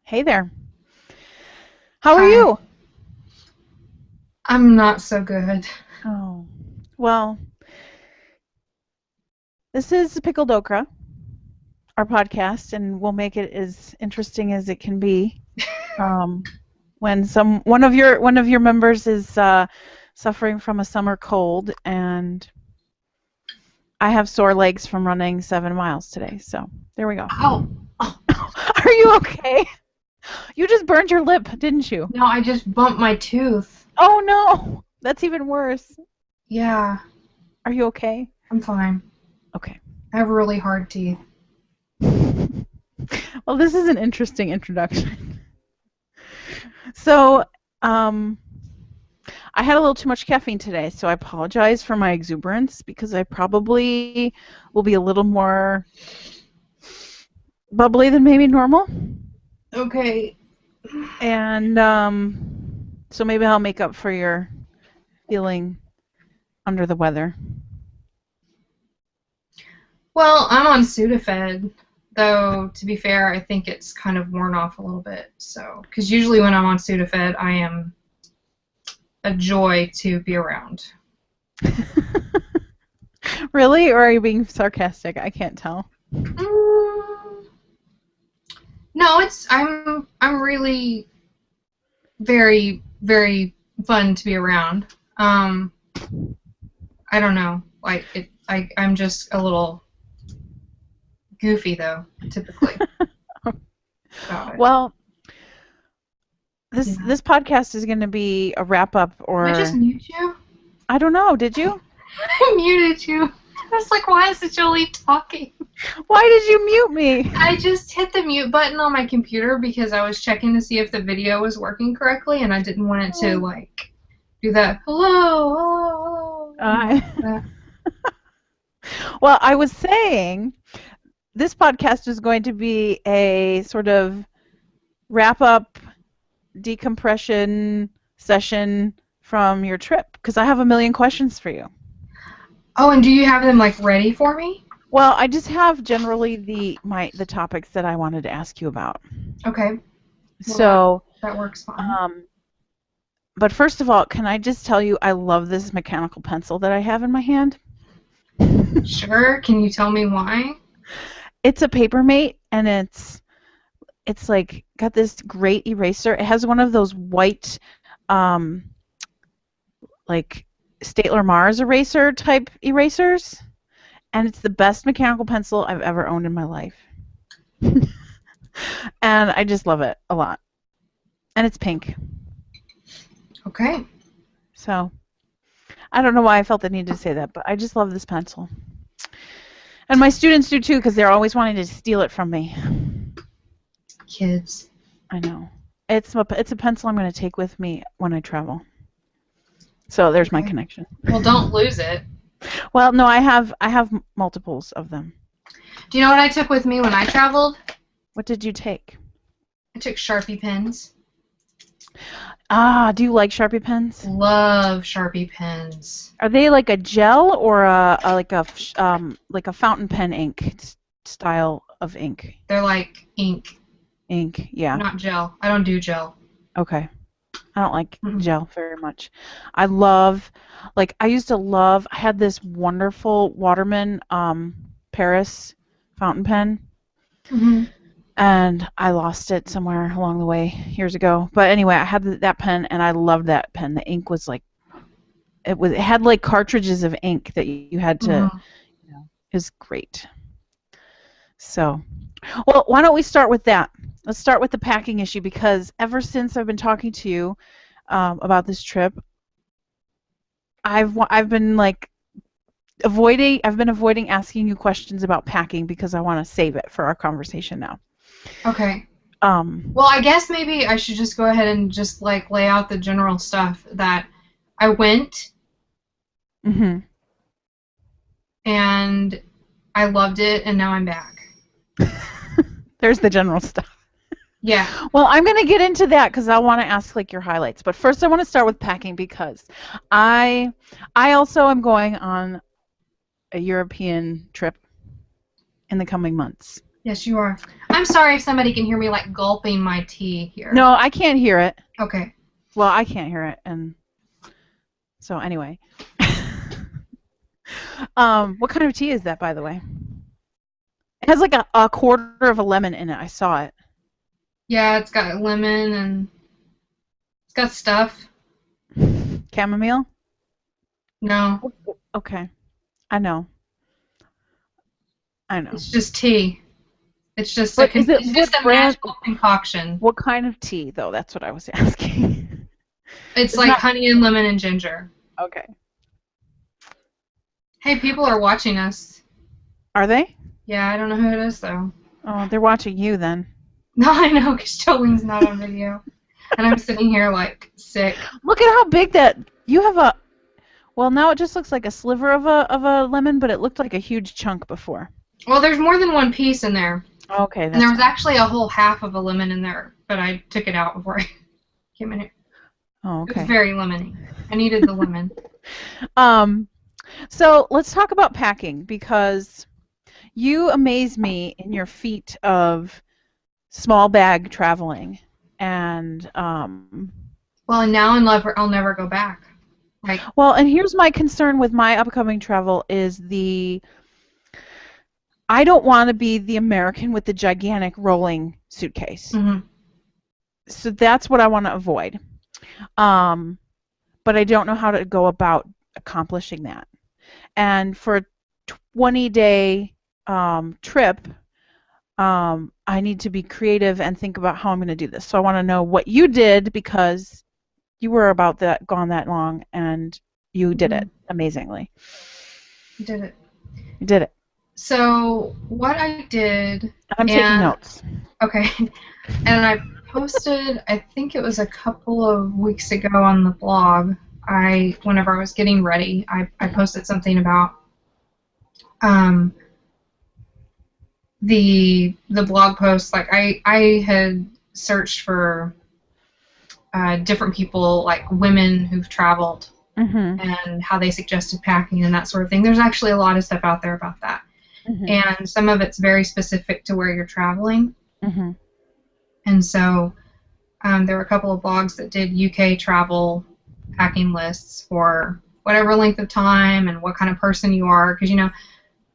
Hey there. How are Hi. you? I'm not so good. Oh, well, this is Pickled Okra, our podcast, and we'll make it as interesting as it can be. Um, when one of your members is suffering from a summer cold, and I have sore legs from running 7 miles today. So there we go. Oh, oh, Are you okay? You just burned your lip, didn't you? no, I just bumped my tooth. Oh no, that's even worse. Yeah, Are you okay? I'm fine. Okay. I have really hard teeth. Well, this is an interesting introduction. So, um, I had a little too much caffeine today, so I apologize for my exuberance because I probably will be a little more bubbly than maybe normal. Okay. And so maybe I'll make up for your feeling under the weather. Well, I'm on Sudafed, though, to be fair, I think it's kind of worn off a little bit. So, because usually when I'm on Sudafed, I am a joy to be around. Really? Or are you being sarcastic? I can't tell. Mm, no, I'm really very, very fun to be around. Um, I don't know. I'm just a little goofy though, typically about it. Well, this Yeah. this podcast is going to be a wrap up, Did I just or mute you? I don't know. Did you? I muted you. I was like, why is Jolie talking? Why did you mute me? I just hit the mute button on my computer because I was checking to see if the video was working correctly, and I didn't want it to like do that. Hello, hello, hello. Uh, That. well, I was saying this podcast is going to be a sort of wrap up decompression session from your trip because I have a million questions for you. Oh, and do you have them like ready for me? Well, I just have generally the topics that I wanted to ask you about. Okay. Well, So, that works fine. um, but first of all, can I just tell you I love this mechanical pencil that I have in my hand? Sure. Can you tell me why? It's a Papermate, and it's like got this great eraser. It has one of those white, um, like Statler Mars eraser type erasers, and it's the best mechanical pencil I've ever owned in my life. And I just love it a lot. And it's pink. Okay. So I don't know why I felt the need to say that, but I just love this pencil. And my students do too, because they're always wanting to steal it from me. Kids. I know. It's a pencil I'm going to take with me when I travel. So there's my Okay. connection. Well, don't lose it. Well, no, I have multiples of them. Do you know what I took with me when I traveled? What did you take? I took Sharpie pens. Ah, do you like Sharpie pens? Love Sharpie pens. Are they like a gel or like a fountain pen ink style of ink? They're like ink, Ink, yeah. not gel. I don't do gel. Okay. I don't like Mhm. gel very much. I love, like, I used to love, I had this wonderful Waterman Paris fountain pen, Mhm. and I lost it somewhere along the way years ago. But anyway, I had that pen, and I loved that pen. The ink was like, it had like cartridges of ink that you had to, Mhm. it was great. So, well, why don't we start with that? Let's start with the packing issue because ever since I've been talking to you about this trip, I've been like avoiding asking you questions about packing because I want to save it for our conversation now. Okay. Um, Well, I guess maybe I should just go ahead and just like lay out the general stuff that I went mhm. and I loved it and now I'm back. There's the general stuff. Yeah. Well, I'm going to get into that because I want to ask like your highlights. But first, I want to start with packing because I I also am going on a European trip in the coming months. Yes, you are. I'm sorry if somebody can hear me like gulping my tea here. No, I can't hear it. Okay. Well, I can't hear it, and so anyway. What kind of tea is that, by the way? It has like a quarter of a lemon in it. I saw it. Yeah, it's got lemon and it's got stuff. Chamomile? No, Okay. I know. I know. it's just tea. It's just But is it it's what just a brand? magical concoction. What kind of tea, though? That's what I was asking. It's It's like not honey and lemon and ginger. okay. Hey, people are watching us. Are they? Yeah, I don't know who it is though. Oh, they're watching you then. No, I know, because Jolene's not on video. And I'm sitting here like sick. Look at how big that you have a. Well, now it just looks like a sliver of a lemon, but it looked like a huge chunk before. Well, there's more than one piece in there. Okay, And there was fine. actually a whole half of a lemon in there, but I took it out before I came in here. Oh, It was okay. very lemony. I needed the lemon. So let's talk about packing because you amaze me in your feat of small bag traveling, and Well, and now I'll never go back. Like, well, and here's my concern with my upcoming travel is I don't want to be the American with the gigantic rolling suitcase. mhm. So that's what I want to avoid. But I don't know how to go about accomplishing that. And for a 20-day trip, I need to be creative and think about how I'm going to do this. So I want to know what you did because you were gone that long, and you did it amazingly. Did it. You did it. So what I did, I'm taking notes. okay, and I posted, I think it was a couple of weeks ago on the blog. Whenever I was getting ready, I posted something about the blog post. Like I had searched for different people, like women who've traveled, and how they suggested packing and that sort of thing. There's actually a lot of stuff out there about that. And some of it's very specific to where you're traveling. And so there were a couple of blogs that did UK travel packing lists for whatever length of time and what kind of person you are. Because,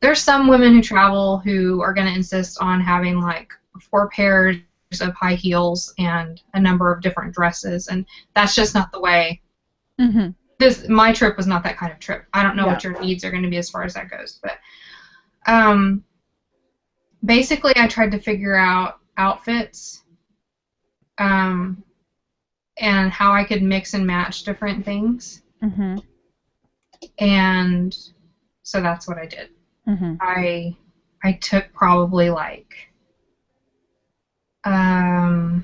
there's some women who travel who are going to insist on having like 4 pairs of high heels and a number of different dresses. And that's just not the way. My trip was not that kind of trip. I don't know what your needs are going to be as far as that goes. But basically, I tried to figure out outfits and how I could mix and match different things. And so that's what I did. I took probably like I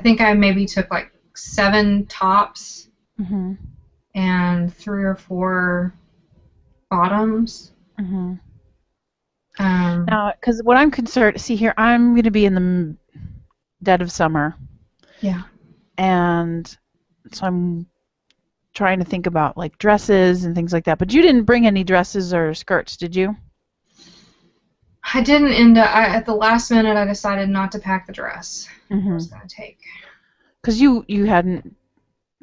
think I maybe took like 7 tops and 3 or 4 bottoms. Now, because what I'm concerned, see here, I'm going to be in the dead of summer. Yeah. And so I'm trying to think about like dresses and things like that. But you didn't bring any dresses or skirts, did you? I didn't end up. At the last minute, I decided not to pack the dress I was going to take. Because you hadn't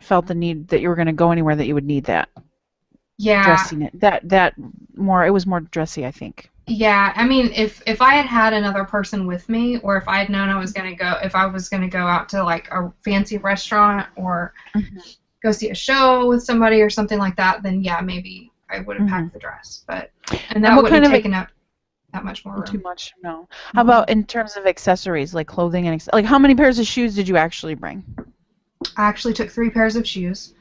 felt the need that you were going to go anywhere that you would need that. Yeah. Dressing it. That more. It was more dressy, I think. Yeah. I mean, if I had had another person with me, or if I had known I was going to go out to like a fancy restaurant or go see a show with somebody or something like that, then yeah, maybe I would have packed the dress. And that wouldn't have taken up that much more room. Too much, no. How about in terms of accessories, like clothing and like how many pairs of shoes did you actually bring? I actually took 3 pairs of shoes.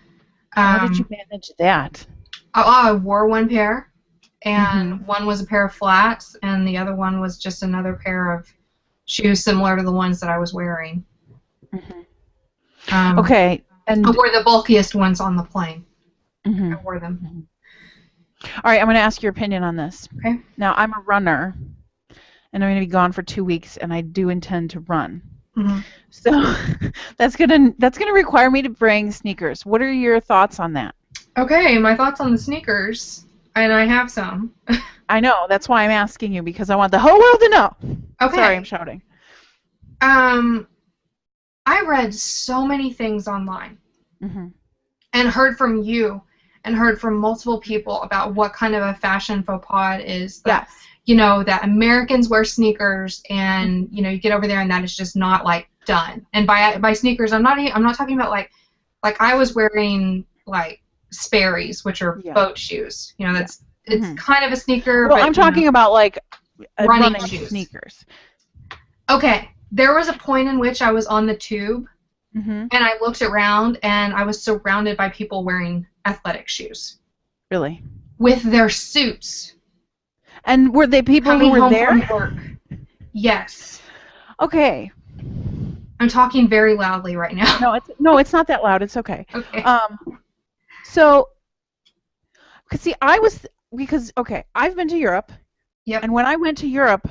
How did you manage that? I wore 1 pair, and one was a pair of flats, and the other one was just another pair of shoes similar to the ones that I was wearing. Okay. And I wore the bulkiest ones on the plane. I wore them. All right, I'm going to ask your opinion on this. Okay. Now, I'm a runner, and I'm going to be gone for 2 weeks, and I do intend to run. So that's gonna require me to bring sneakers. What are your thoughts on that? Okay, my thoughts on the sneakers, and I have some. I know. That's why I'm asking you, because I want the whole world to know. Sorry, I'm Okay. shouting. Um, I read so many things online Hmm. and heard from you and heard from multiple people about what kind of a fashion faux pas it is that, Yes. that Americans wear sneakers and, you get over there and that is just not like done. And by sneakers, I'm not talking about like I was wearing like Sperry's, which are Yeah. boat shoes. Yeah. It's Hmm. kind of a sneaker, Well, but I'm talking about like running running shoes. sneakers. Okay, there was a point in which I was on the tube Hmm. and I looked around and I was surrounded by people wearing athletic shoes Really. with their suits And were they people who coming were home there? from work. Yes. Okay. I'm talking very loudly right now. No, it's not that loud. It's okay. Okay. So, see, I've been to Europe, Yep. and when I went to Europe,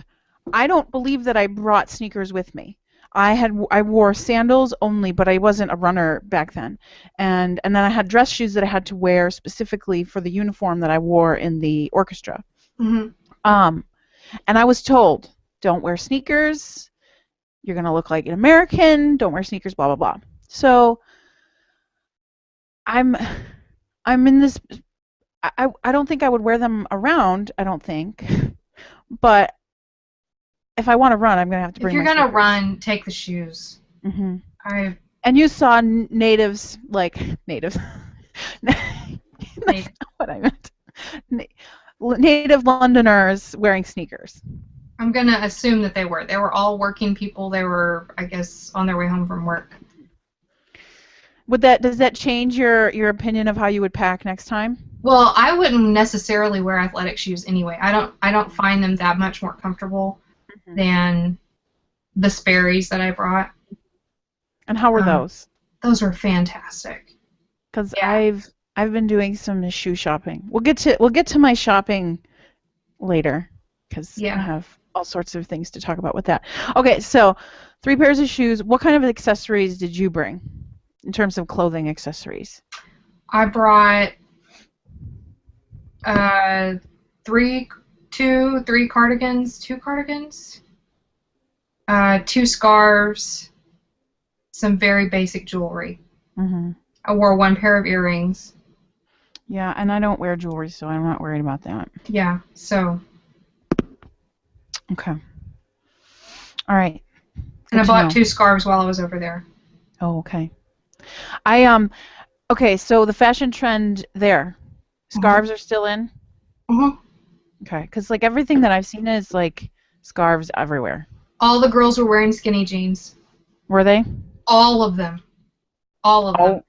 I don't believe that I brought sneakers with me. I wore sandals only, but I wasn't a runner back then, and then I had dress shoes that I had to wear specifically for the uniform that I wore in the orchestra. Mhm. Um, and I was told, don't wear sneakers. You're gonna look like an American. Don't wear sneakers. Blah blah blah. So I'm I'm in this. I don't think I would wear them around. I don't think, but if I want to run, I'm gonna have to If bring you're my gonna sneakers. run, take the shoes. Hmm. I And you saw natives, like natives. That's made not what I meant. Native Londoners wearing sneakers. I'm gonna assume that they were. They were all working people. They were, I guess, on their way home from work. Does that change your opinion of how you would pack next time? Well, I wouldn't necessarily wear athletic shoes anyway. I don't find them that much more comfortable Hmm. than the Sperry's that I brought. And how were Um, those? those were fantastic. Because Yeah. I've been doing some shoe shopping. We'll get to my shopping later, because I Yeah. have all sorts of things to talk about with that. Okay, so 3 pairs of shoes. What kind of accessories did you bring in terms of clothing accessories? I brought uh three three cardigans, two cardigans, two scarves, some very basic jewelry. Hmm. I wore one pair of earrings. Yeah, and I don't wear jewelry, so I'm not worried about that. Yeah, so Okay. All right. and Good I to bought know. two scarves while I was over there. Oh, okay. I Okay, so the fashion trend there. Mhm. Scarves are still in? Mhm. Okay, because like everything that I've seen is like scarves everywhere. All the girls were wearing skinny jeans. Were they? All of them. All of them. Oh,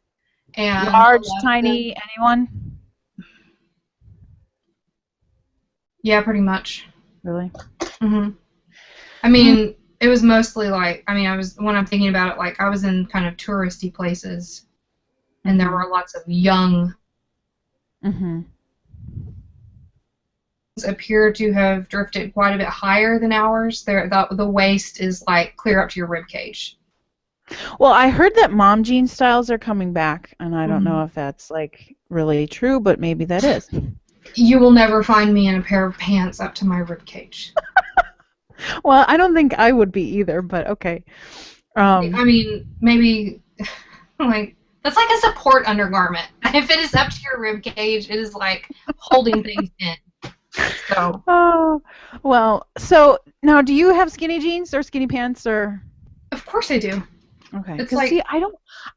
And a large, lot of them. tiny, anyone? Yeah, pretty much. Really? Mhm. I Hmm. mean, it was mostly like, I was, when I'm thinking about it, like, I was in kind of touristy places, and there Mhm. were lots of young, Mhm. appear to have drifted quite a bit higher than ours. The waist is, like, clear up to your rib cage. Well, I heard that mom jean styles are coming back, and I don't Mhm. know if that's like really true, but maybe that is. You will never find me in a pair of pants up to my rib cage. Well, I don't think I would be either, but okay. I mean, maybe, like, that's like a support undergarment. If it is up to your rib cage, it is, like, holding things in. So, Oh, well, so now do you have skinny jeans or skinny pants or? of course I do. Okay, It's because see, like, I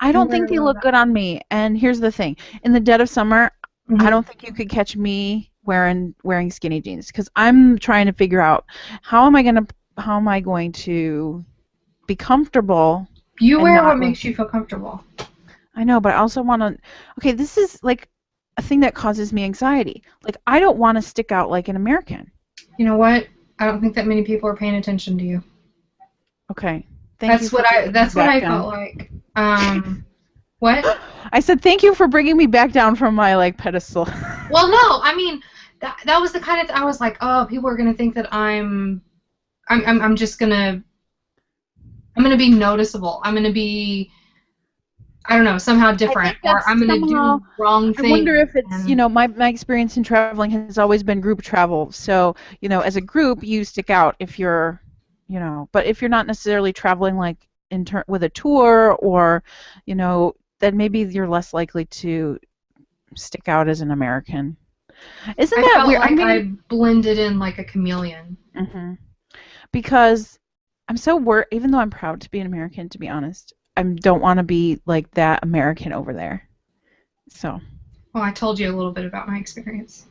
I don't wear think a they lot of look that. good on me. And here's the thing: in the dead of summer, I Mhm. don't think you could catch me wearing skinny jeans, because I'm trying to figure out how am I going to be comfortable You and wear what not like. makes you feel comfortable. I know, but I also want to. Okay, this is like a thing that causes me anxiety. Like, I don't want to stick out like an American. You know what? I don't think that many people are paying attention to you. Okay, thank you for bringing me That's what back I felt down. like. What? I said thank you for bringing me back down from my like pedestal. Well, no, I mean that was the kind of I was like, oh, people are gonna think that I'm just gonna I'm gonna be noticeable. I'm gonna be I don't know, somehow I different, think or that's I'm going to somehow. do wrong I wonder thing. if it's, And my experience in traveling has always been group travel. So, as a group, you stick out if you're, but if you're not necessarily traveling like with a tour or, then maybe you're less likely to stick out as an American. Isn't I that felt weird? I like mean, I blended in like a chameleon. mhm. Because I'm so worried, even though I'm proud to be an American, to be honest, I don't want to be like that American over there. So. Well, I told you a little bit about my experience.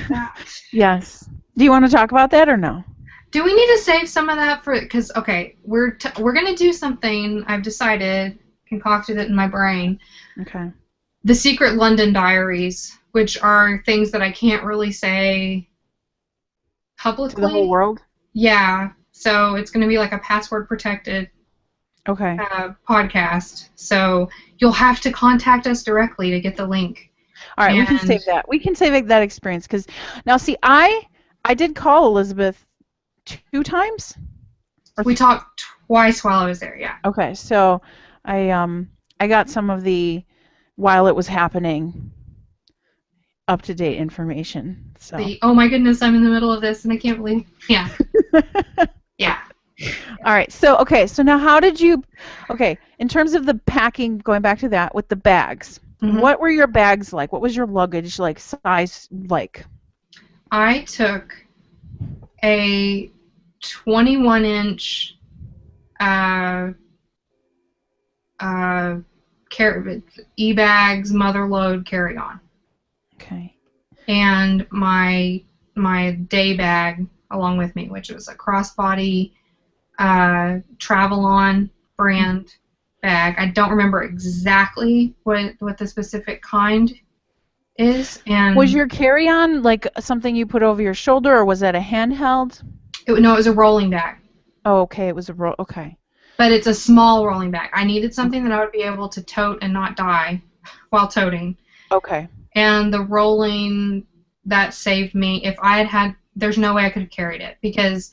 That. Yes. Do you want to talk about that or no? Do we need to save some of that for? Because okay, we're gonna do something. I've decided, concocted it in my brain. Okay. The Secret London Diaries, which are things that I can't really say To the whole publicly. world? Yeah, so it's gonna be like a password protected Okay. podcast. So you'll have to contact us directly to get the link. All right, we can And save that. We can save that experience because now see, I did call Elizabeth 2 times. Or we talked twice while I was there. Yeah. okay, so I got some of the while it was happening up to date information. So. Oh my goodness, I'm in the middle of this and I can't believe. Yeah. Yeah. All right. So okay. So now, how did you? Okay. In terms of the packing, going back to that with the bags, Mm-hmm. what were your bags like? What was your luggage like? Size like? I took a 21-inch e-bags mother-load carry-on, Okay. and my day bag along with me, which was a crossbody Travel-On brand bag. I don't remember exactly what the specific kind is. And Was your carry-on like something you put over your shoulder, or was that a handheld? no, it was a rolling bag. Oh, okay. It was a roll. Okay. But it's a small rolling bag. I needed something that I would be able to tote and not die while toting. Okay. And the rolling, that saved me. If I had, there's no way I could have carried it because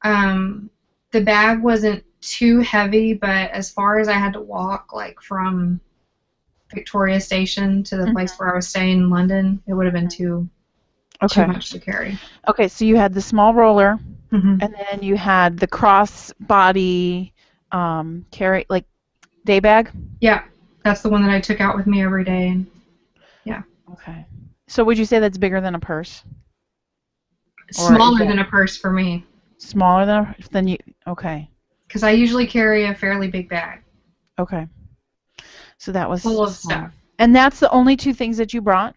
the bag wasn't too heavy, but as far as I had to walk, like from Victoria Station to the place where I was staying in London, it would have been too much to carry. Okay. So you had the small roller, Mm-hmm. and then you had the crossbody carry like day bag. Yeah, that's the one that I took out with me every day. And yeah. Okay. So would you say that's bigger than a purse? Smaller than a purse for me. Smaller than you? Okay. Because I usually carry a fairly big bag. Okay. So that was full of stuff. And that's the only 2 things that you brought?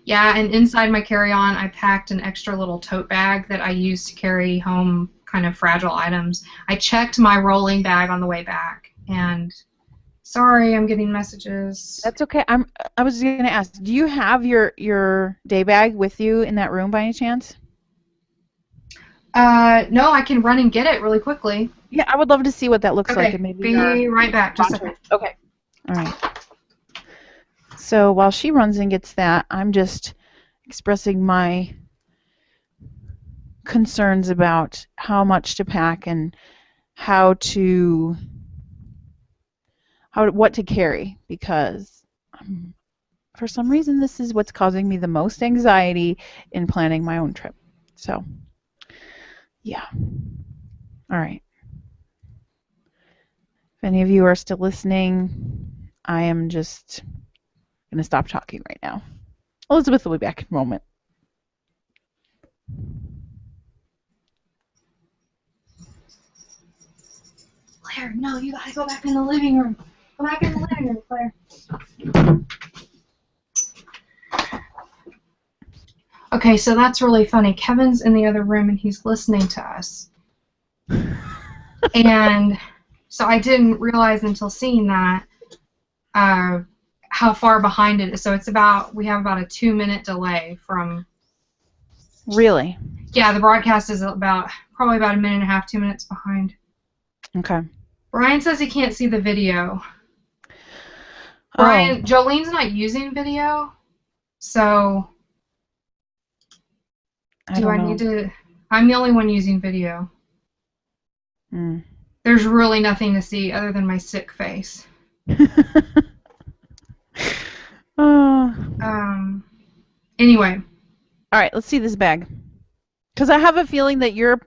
Yeah, and inside my carry-on, I packed an extra little tote bag that I use to carry home kind of fragile items. I checked my rolling bag on the way back, and sorry, I'm getting messages. That's okay. I was going to ask, do you have your day bag with you in that room by any chance? No, I can run and get it really quickly. Yeah, I would love to see what that looks like. Okay, And maybe be right back. Just a second. Okay. All right. So while she runs and gets that, I'm just expressing my concerns about how much to pack and what to carry, because for some reason this is what's causing me the most anxiety in planning my own trip. So, yeah. All right. If any of you are still listening, I am just going to stop talking right now. Elizabeth will be back in a moment. Claire, no, you gotta go back in the living room. Go back in the living room, Claire. Okay, so that's really funny. Kevin's in the other room and he's listening to us. And so I didn't realize until seeing that how far behind it is. So we have about a 2-minute delay from. Really? Yeah, the broadcast is probably about a minute and a half, 2 minutes behind. Okay. Brian says he can't see the video. Brian, Jolene's not using video, so do I need to? I'm the only one using video. Mm. there's really nothing to see other than my sick face. Oh. Anyway. All right, let's see this bag. Because I have a feeling that your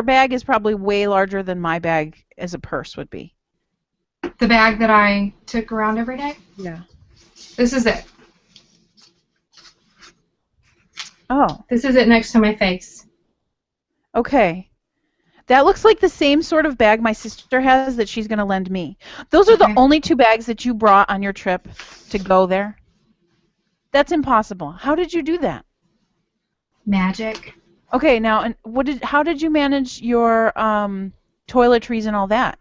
bag is probably way larger than my bag as a purse would be. The bag that I took around every day? Yeah. This is it. Oh. This is it next to my face. Okay. That looks like the same sort of bag my sister has that she's going to lend me. Those are the only 2 bags that you brought on your trip to go there? That's impossible. How did you do that? Magic. Okay, now, and how did you manage your toiletries and all that?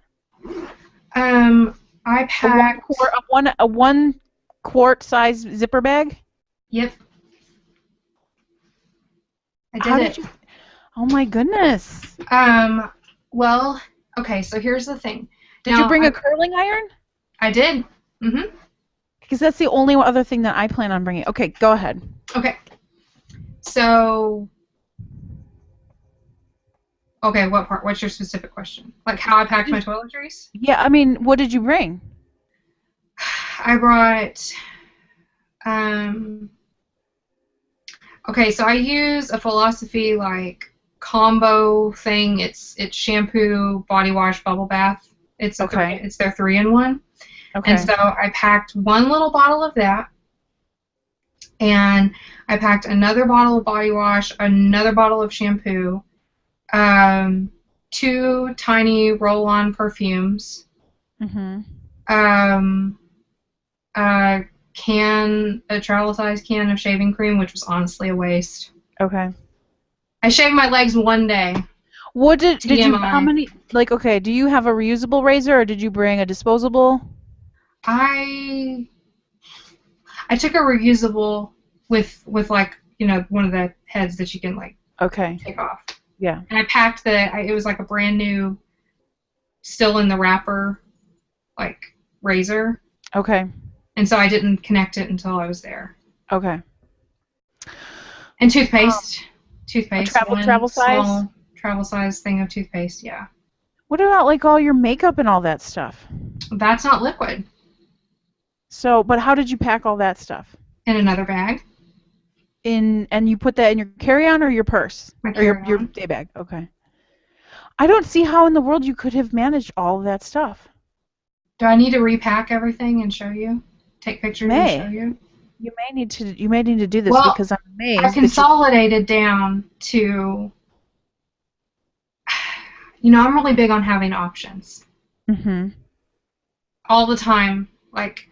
I packed a 1 quart size zipper bag? Yep. I did How it. did you? Oh my goodness. Well, okay, so here's the thing. Did you bring a curling iron? I did. Mm-hmm. Because that's the only other thing that I plan on bringing. Okay, go ahead. Okay. So, okay, what part? What's your specific question? Like how I packed my toiletries? Yeah, I mean, what did you bring? I brought, okay, so I use a Philosophy like combo thing. It's shampoo, body wash, bubble bath. It's their 3-in-1. Okay. And so I packed 1 little bottle of that, and I packed another bottle of body wash, another bottle of shampoo, 2 tiny roll-on perfumes, a travel-sized can of shaving cream, which was honestly a waste. Okay. I shaved my legs one day. What did you? How many? Like, okay, do you have a reusable razor, or did you bring a disposable? I took a reusable with like, you know, one of the heads that you can like take off. Yeah. And I packed it was like a brand new, still in the wrapper, like razor. Okay. And so I didn't connect it until I was there. Okay. And toothpaste. Toothpaste. Travel size? Small travel size thing of toothpaste, yeah. What about like all your makeup and all that stuff? That's not liquid. So, but how did you pack all that stuff? In another bag. And you put that in your carry-on or your purse? Or your day bag? Okay. I don't see how in the world you could have managed all of that stuff. Do I need to repack everything and show you? Take pictures and show you? You may need to do this because I'm amazed. I consolidated down to, you know, I'm really big on having options. Mm-hmm. All the time, like,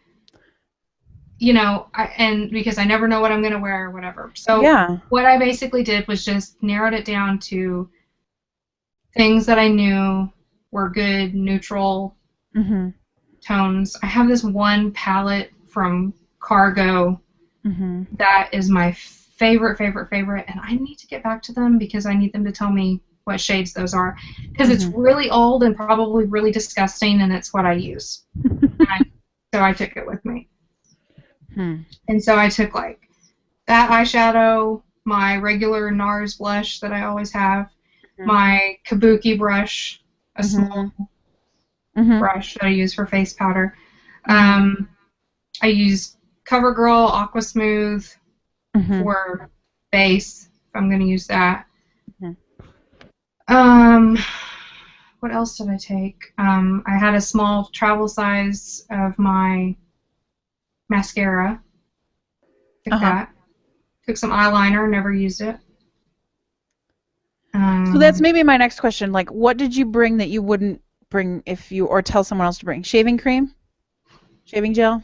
you know, and because I never know what I'm going to wear or whatever. So what I basically did was just narrowed it down to things that I knew were good, neutral tones. I have this one palette from Cargo that is my favorite, and I need to get back to them because I need them to tell me what shades those are, because it's really old and probably really disgusting, and it's what I use. So I took it with me. And so I took like that eyeshadow, my regular NARS blush that I always have, my Kabuki brush, a small brush that I use for face powder. I use CoverGirl Aqua Smooth for base, if I'm going to use that. What else did I take? I had a small travel size of my mascara. Took that. Took some eyeliner, never used it. So that's maybe my next question. Like, what did you bring that you wouldn't bring or tell someone else to bring? Shaving cream? Shaving gel?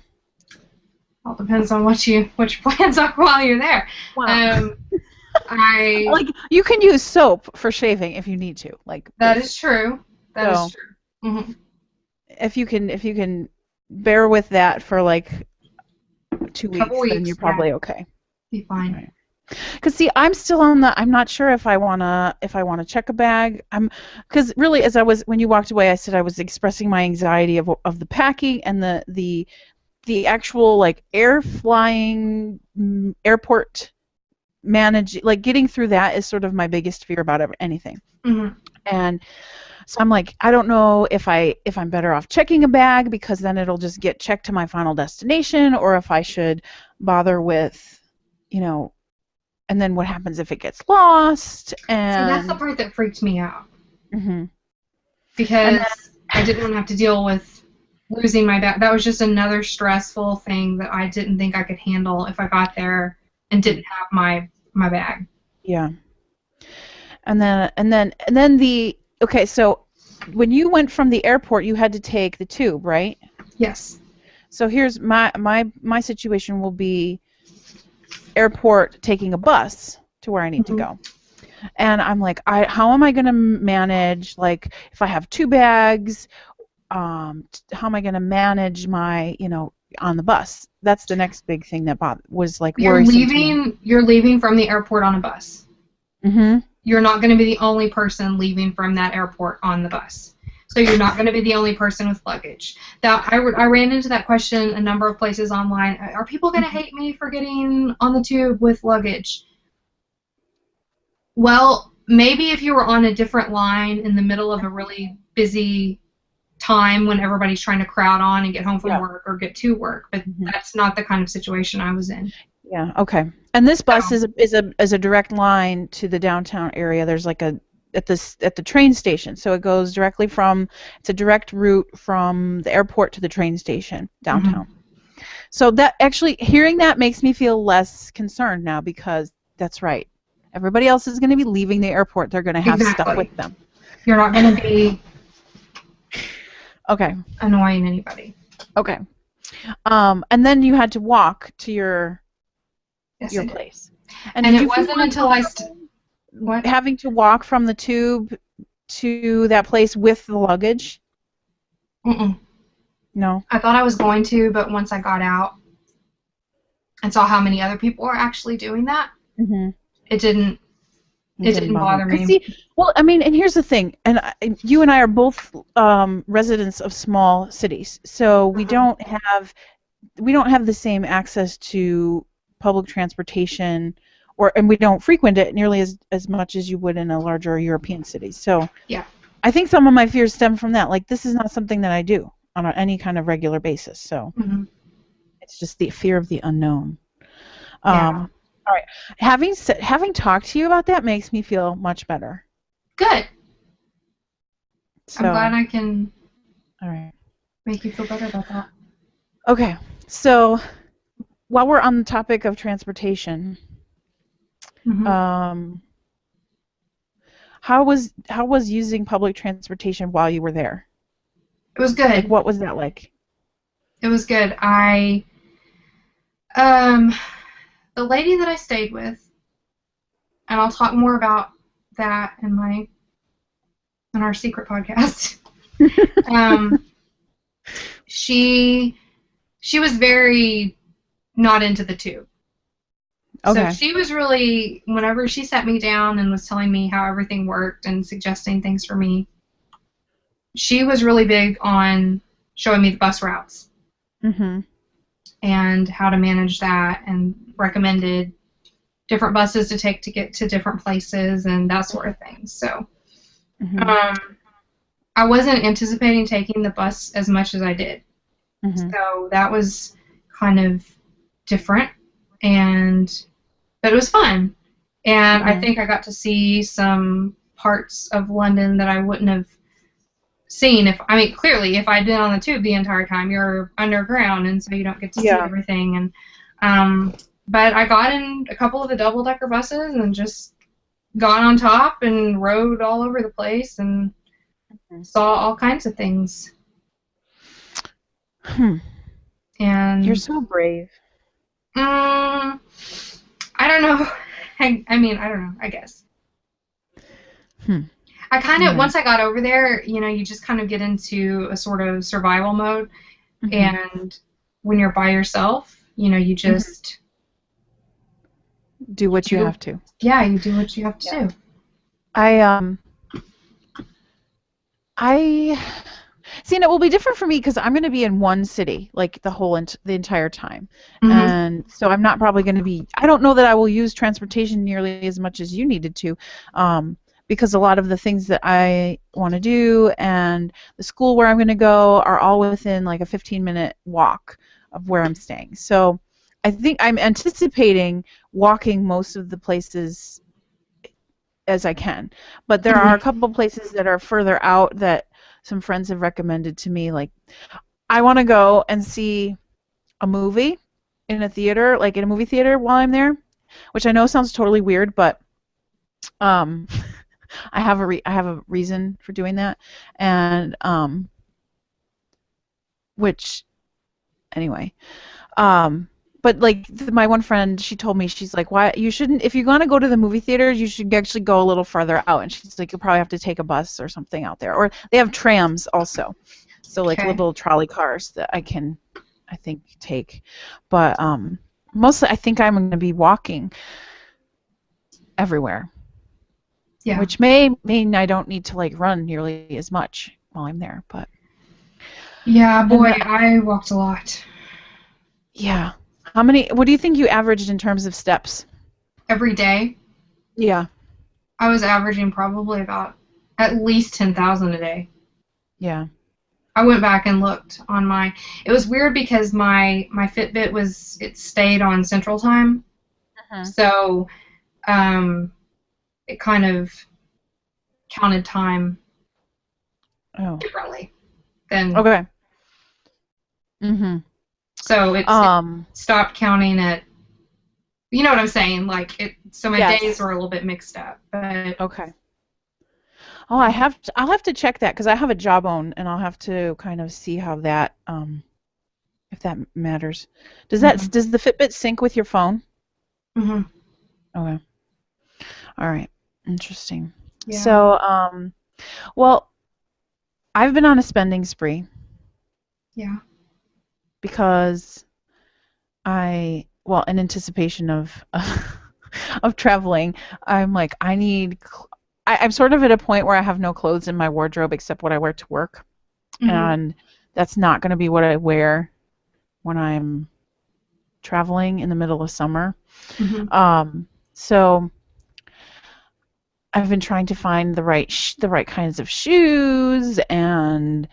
All depends on what your plans are while you're there. Wow. Like, you can use soap for shaving if you need to. Like that is true. That is true. If you can bear with that for like 2 weeks, then you're probably okay. Be fine. Right. Because see, I'm still on I'm not sure if I wanna check a bag. Because really, when you walked away, I said I was expressing my anxiety of the packing and the actual like flying airport managing, like getting through that is sort of my biggest fear about anything. And so I'm like, I don't know if I'm better off checking a bag because then it'll just get checked to my final destination, or if I should bother with, you know, and then what happens if it gets lost? See, that's the And part that freaked me out hmm and because I didn't want to have to deal with losing my bag. That was just another stressful thing that I didn't think I could handle if I got there and didn't have my bag. yeah, and then the okay, so when you went from the airport, you had to take the tube, right? Yes. So here's my situation will be airport taking a bus to where I need to Mm-hmm. go. And I'm like, how am I going to manage, like, if I have two bags, how am I going to manage my, on the bus? That's the next big thing that was like worrisome to me. You're leaving from the airport on a bus. Mhm. You're not going to be the only person leaving from that airport on the bus. So you're not going to be the only person with luggage. That I ran into that question a number of places online. Are people going to hate me for getting on the tube with luggage? Well, maybe if you were on a different line in the middle of a really busy time when everybody's trying to crowd on and get home from Yeah. work or get to work, but Mhm. that's not the kind of situation I was in. Yeah. Okay. And this bus So, is a direct line to the downtown area. There's like at the train station, so it goes directly from. It's a direct route from the airport to the train station downtown. mhm. So that actually hearing that makes me feel less concerned now because that's right. Everybody else is going to be leaving the airport. They're going to have stuff Exactly. with them. You're not going to be Okay. annoying anybody. Okay. And then you had to walk to your Yes, I did. place. And did it you feel wasn't until what? having to walk from the tube to that place with the luggage? Mm-mm. No. I thought I was going to, but once I got out and saw how many other people were actually doing that, Mhm. it didn't bother me. See, well, I mean, and here's the thing, and you and I are both residents of small cities, so we don't have the same access to public transportation, and we don't frequent it nearly as much as you would in a larger European city. So Yeah. I think some of my fears stem from that. Like, this is not something that I do on any kind of regular basis. So Mm-hmm. it's just the fear of the unknown. Yeah. All right. Having talked to you about that makes me feel much better. Good. So, I'm glad I can all right. make you feel better about that. Okay. So while we're on the topic of transportation, Mm-hmm. how was using public transportation while you were there? It was good. Like, what was that like? It was good. The lady that I stayed with, and I'll talk more about that in our secret podcast. She was very not into the tube. Okay. So she was really, whenever she sat me down and was telling me how everything worked and suggesting things for me, she was really big on showing me the bus routes. Mm-hmm. And how to manage that, and recommended different buses to take to get to different places and that sort of thing. So I wasn't anticipating taking the bus as much as I did. Mm-hmm. So that was kind of different, but it was fun. And I think I got to see some parts of London that I wouldn't have seen clearly if I'd been on the tube the entire time. You're underground, and so you don't get to see everything. And but I got in a couple of the double-decker buses and just got on top and rode all over the place and saw all kinds of things. And you're so brave. I don't know. I mean, I don't know, I guess. I kind of, once I got over there, you just kind of get into a sort of survival mode. And when you're by yourself, you just do what you have to. Yeah, you do what you have to do. I see, and it will be different for me because I'm going to be in one city like the entire time, and so I'm not probably going to be. I don't know that I will use transportation nearly as much as you needed to, because a lot of the things that I want to do and the school where I'm going to go are all within like a 15-minute walk of where I'm staying. So I think I'm anticipating walking most of the places as I can. But there are a couple places that are further out that some friends have recommended to me. Like, I want to go and see a movie in a theater, like in a movie theater while I'm there, which I know sounds totally weird, but um, I have a reason for doing that, and which anyway. But like my one friend, she told me, she's like, why you shouldn't, if you're gonna go to the movie theaters, you should actually go a little farther out. And she's like, you'll probably have to take a bus or something out there, or they have trams also, so like Okay. little trolley cars that I think take. But mostly I think I'm gonna be walking everywhere, Yeah. which may mean I don't need to like run nearly as much while I'm there. But Yeah, and boy, I walked a lot. yeah, what do you think you averaged in terms of steps? Every day, Yeah. I was averaging probably about at least 10,000 a day. Yeah. I went back and looked on my. It was weird because my Fitbit it stayed on Central Time, Uh-huh. so it kind of counted time Oh. differently than. Okay. Mhm. So it Um. stopped counting at. You know what I'm saying? Like it. So my days Yes. were a little bit mixed up, but Okay. Oh, I'll have to check that because I have a Jawbone and I'll have to kind of see how that if that matters. mhm, Does the Fitbit sync with your phone? mhm, Okay. All right. Interesting. yeah, So well, I've been on a spending spree yeah, because in anticipation of of traveling, I'm like, I'm sort of at a point where I have no clothes in my wardrobe except what I wear to work, mhm, and that's not going to be what I wear when I'm traveling in the middle of summer. mhm. So I've been trying to find the right kinds of shoes, and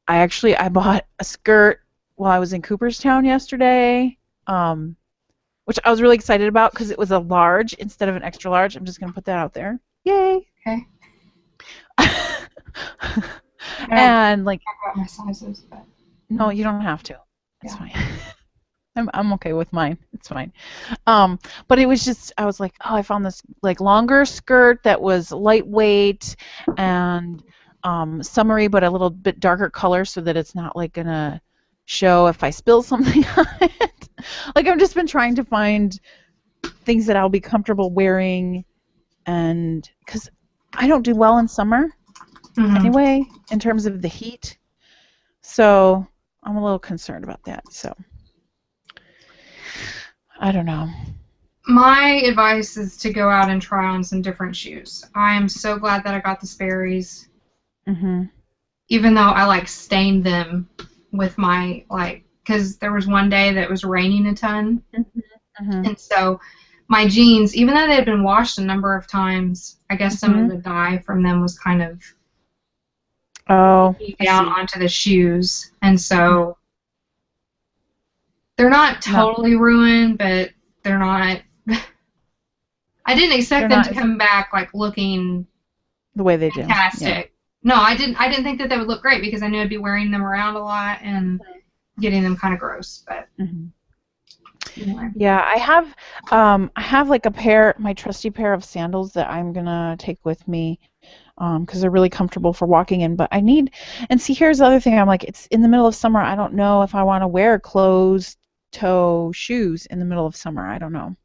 I bought a skirt while I was in Cooperstown yesterday. Which I was really excited about because it was a large instead of an extra large. I'm just going to put that out there. Yay! Okay. I don't And like, talk about my sizes, but no, you don't have to. It's yeah. fine. I'm okay with mine. It's fine. Um, but it was just I was like, oh, I found this like longer skirt that was lightweight and summery, but a little bit darker color so that it's not like gonna show if I spill something on it. Like I've just been trying to find things that I'll be comfortable wearing, and because I don't do well in summer Mhm. anyway in terms of the heat, so I'm a little concerned about that. So I don't know. My advice is to go out and try on some different shoes. I am so glad that I got the Sperry's, Mhm. even though I like stained them with my because there was one day that was raining a ton, Mhm. Mhm. and so my jeans, even though they had been washed a number of times, I guess some of Mhm. the dye from them was kind of Oh, leaking I down see. onto the shoes, and Mhm. so they're not No, totally ruined, but they're not. I didn't they're expect them not to as come back like looking the way they do. Yeah. fantastic. No, I didn't. I didn't think that they would look great because I knew I'd be wearing them around a lot and getting them kind of gross. But Mhm. anyway. Yeah, I have like my trusty pair of sandals that I'm gonna take with me because they're really comfortable for walking in. But and see, here's the other thing. I'm like, it's in the middle of summer. I don't know if I want to wear closed toe shoes in the middle of summer. I don't know.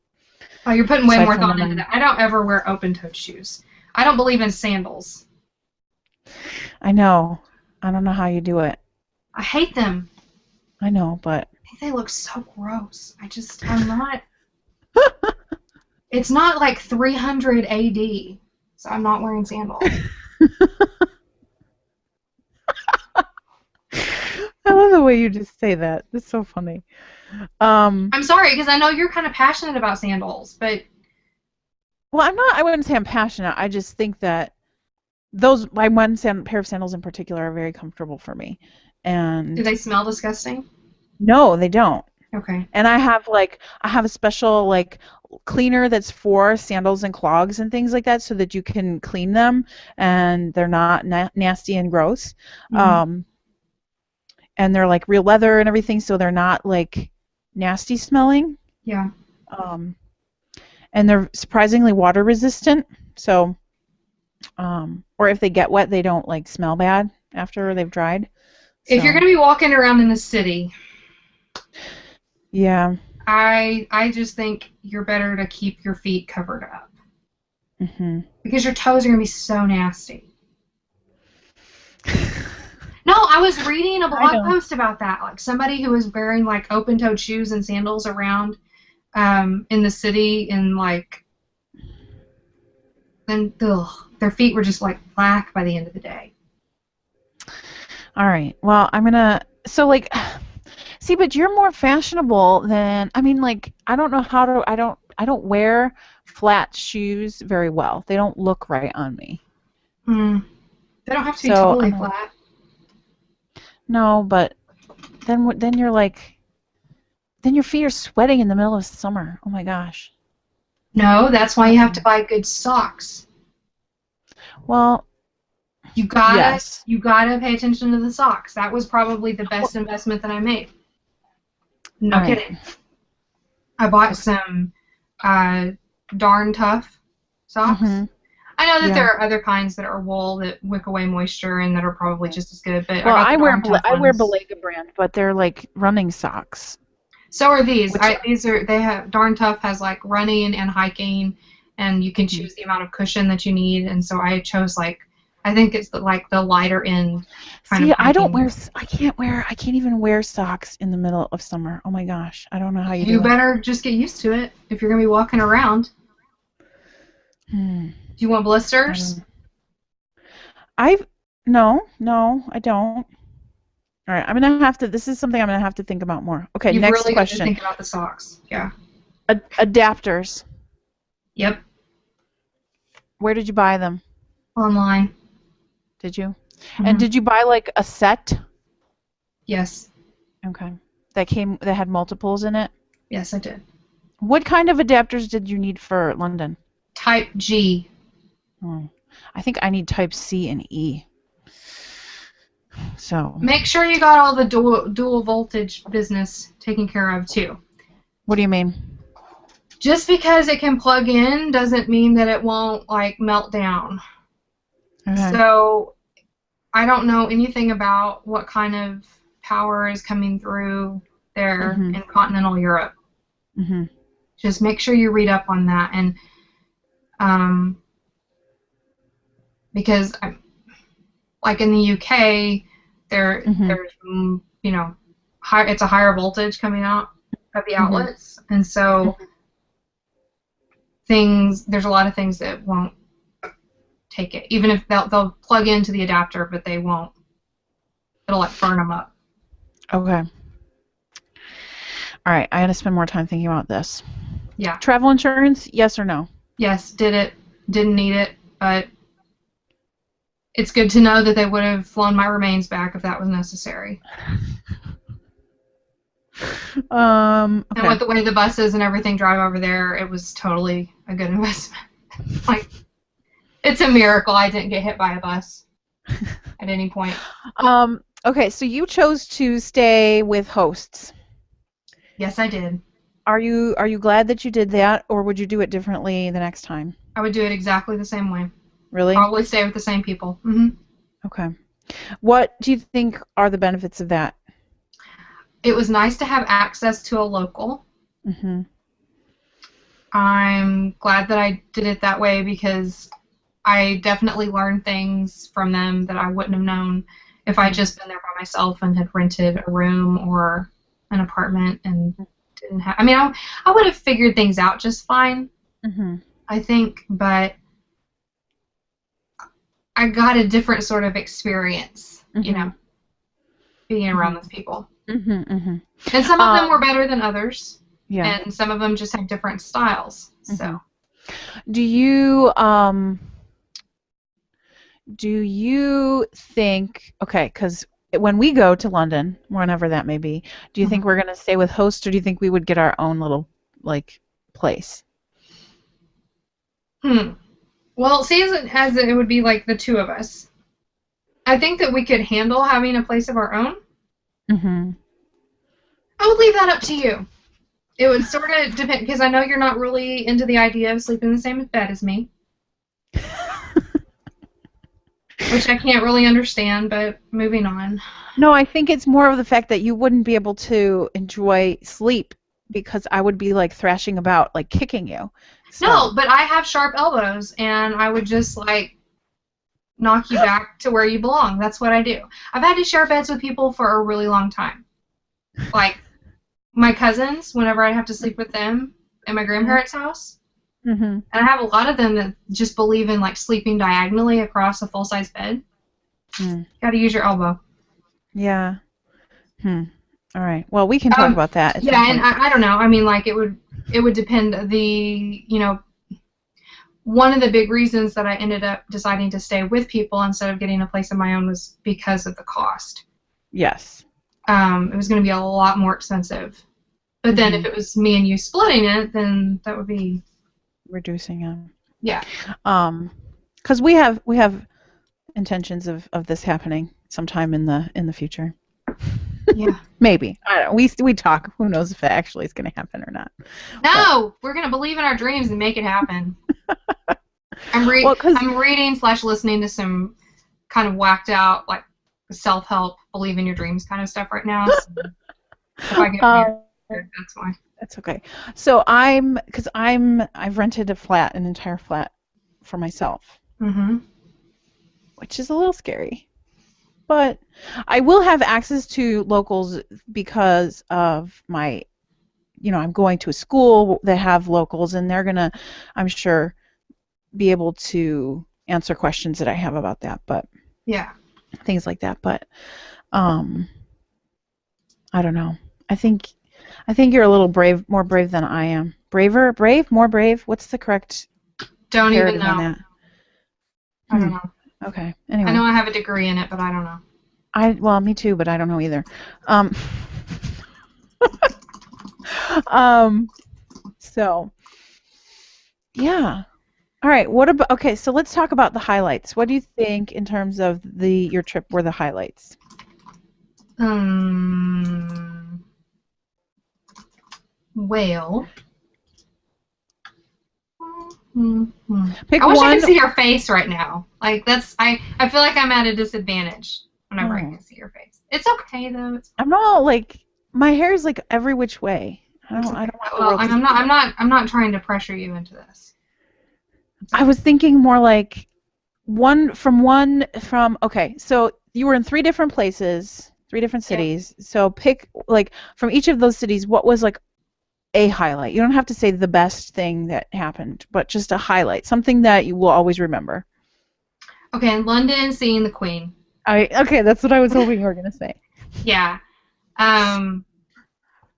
Oh, you're putting way Aside more from thought when into that. I don't ever wear open-toed shoes. I don't believe in sandals. I know, I don't know how you do it. I hate them. I know, but I think they look so gross. I'm not. It's not like 300 AD, so I'm not wearing sandals. I love the way you just say that. It's so funny. Um, I'm sorry because I know you're kind of passionate about sandals, but Well, I wouldn't say I'm passionate. I just think that my pair of sandals in particular are very comfortable for me. Do And they smell disgusting? no, they don't. Okay. And I have a special like cleaner that's for sandals and clogs and things like that so that you can clean them and they're not nasty and gross. Mm, Um, and they're like real leather and everything, so they're not like nasty smelling. yeah. Um, and they're surprisingly water resistant. So, or if they get wet, they don't like smell bad after they've dried. If you're So, gonna be walking around in the city, yeah. I just think you're better to keep your feet covered up Hmm. because your toes are gonna be so nasty. No, I was reading a I blog know. post about that. Like somebody who was wearing like open-toed shoes and sandals around in the city, and like then their feet were just like black by the end of the day. All right. Well, I'm gonna. So like, see, but you're more fashionable than. I mean, like, I don't know how to. I don't wear flat shoes very well. They don't look right on me. Mm. They don't have to be So totally I'm like, flat. no, but then you're like, then your feet are sweating in the middle of summer. Oh my gosh. No, that's why you have to buy good socks. Well, You gotta yes. you gotta pay attention to the socks. That was probably the best investment that I made. All No right. kidding. I bought Okay. some darn tough socks. Mhm. I know that Yeah. there are other kinds that are wool that wick away moisture and that are probably just as good, but I Well, got the darn tough I wear ones. Belega brand, but they're like running socks, So are these. which. They have darn tough has like running and hiking, and you can Mhm. choose the amount of cushion that you need. And so I chose like I think it's like the lighter end kind of See, I don't hiking. wear. I can't even wear socks in the middle of summer. Oh my gosh, I don't know how you You do it. better just get used to it if you're gonna be walking around. Hmm. Do you want I blisters? don't. I no, I don't. All right, I'm gonna have to. This is something I'm gonna have to think about more. Okay, You've next really got to question. think about the socks. Yeah. Adapters. Yep. Where did you buy them? Online. Did you? And Hmm. did you buy like a set? Yes. Okay. That had multiples in it. Yes, I did. What kind of adapters did you need for London? Type G. Hmm. I think I need type C and E. So, Make sure you got all the dual voltage business taken care of too. what do you mean? Just because it can plug in doesn't mean that it won't like melt down. Okay. So I don't know anything about what kind of power is coming through there Mhm. in continental Europe. Mhm. Just make sure you read up on that, and um, because like in the UK, Mhm. there's it's a higher voltage coming out of the Mhm. outlets, and so Mhm. there's a lot of things that won't take it, even if they'll plug into the adapter, but they won't. It'll like burn them up. Okay. All right. I got to spend more time thinking about this. Yeah. Travel insurance? Yes or no? Yes. Did it? Didn't need it, but it's good to know that they would have flown my remains back if that was necessary. And Okay. with the way the buses and everything drive over there, it was totally a good investment. Like, it's a miracle I didn't get hit by a bus at any point. Okay. So you chose to stay with hosts. Yes, I did. Are you glad that you did that, or would you do it differently the next time? I would do it exactly the same way. Really? Probably stay with the same people. Hmm. Okay. What do you think are the benefits of that? It was nice to have access to a local. Mhm. I'm glad that I did it that way because I definitely learned things from them that I wouldn't have known if I'd just been there by myself and had rented a room or an apartment and didn't have. I mean, I would have figured things out just fine, Mhm. I think, but I got a different sort of experience, Mhm. being around Mhm. those people. Mhm. Mhm. And some of them Um. were better than others, Yeah. and some of them just had different styles. Mhm. So. Do you do you think, okay, because when we go to London, whenever that may be, do you think we're going to stay with hosts, or do you think we would get our own little, like, place? Well, see, as it would be like the two of us. I think that we could handle having a place of our own. Mm-hmm. I would leave that up to you. It would sort of depend, because I know you're not really into the idea of sleeping in the same bed as me. Which I can't really understand, but moving on. No, I think it's more of the fact that you wouldn't be able to enjoy sleep because I would be, like, thrashing about, like, kicking you. So. No, but I have sharp elbows, and I would just, like, knock you back to where you belong. That's what I do. I've had to share beds with people for a really long time. Like, my cousins, whenever I have to sleep with them at my grandparents' house. Mm-hmm. And I have a lot of them that just believe in, like, sleeping diagonally across a full-size bed. You gotta use your elbow. Yeah. All right. Well, we can talk about that. Yeah, and I don't know. I mean, like, it would depend. One of the big reasons that I ended up deciding to stay with people instead of getting a place of my own was because of the cost. Yes. It was going to be a lot more expensive. But then if it was me and you splitting it, then that would be reducing it. Yeah. Because we have intentions of this happening sometime in the future. Yeah. Maybe. I don't know. We talk. Who knows if it actually is going to happen or not. No, we're going to believe in our dreams and make it happen. I'm reading/listening to some kind of whacked out, like, self-help, believe in your dreams kind of stuff right now. So if I get weird, that's why. That's okay. So I've rented an entire flat for myself. Mm-hmm. Which is a little scary. But I will have access to locals because of my, I'm going to a school that have locals, and they're going to, I'm sure, be able to answer questions that I have about that. But yeah, things like that. But I don't know. I think you're a little more brave than I am. More brave? What's the correct Don't even know. On that? I don't know. Okay. Anyway. I know I have a degree in it, but I don't know. Well, me too, but I don't know either. So, yeah. All right. Okay, so let's talk about the highlights. What do you think in terms of your trip were the highlights? Well. Pick I wish one. I could see your face right now. Like, I feel like I'm at a disadvantage whenever I can see your face. It's okay though. I'm not, like, my hair is, like, every which way. I don't want the world to I'm not trying to pressure you into this. I was thinking more like okay, so you were in 3 different places, 3 different cities. Yeah. So pick, like, from each of those cities, what was, like, a highlight. You don't have to say the best thing that happened, but just a highlight, something that you will always remember. Okay, in London, seeing the Queen. Okay, that's what I was hoping you were gonna say. Yeah.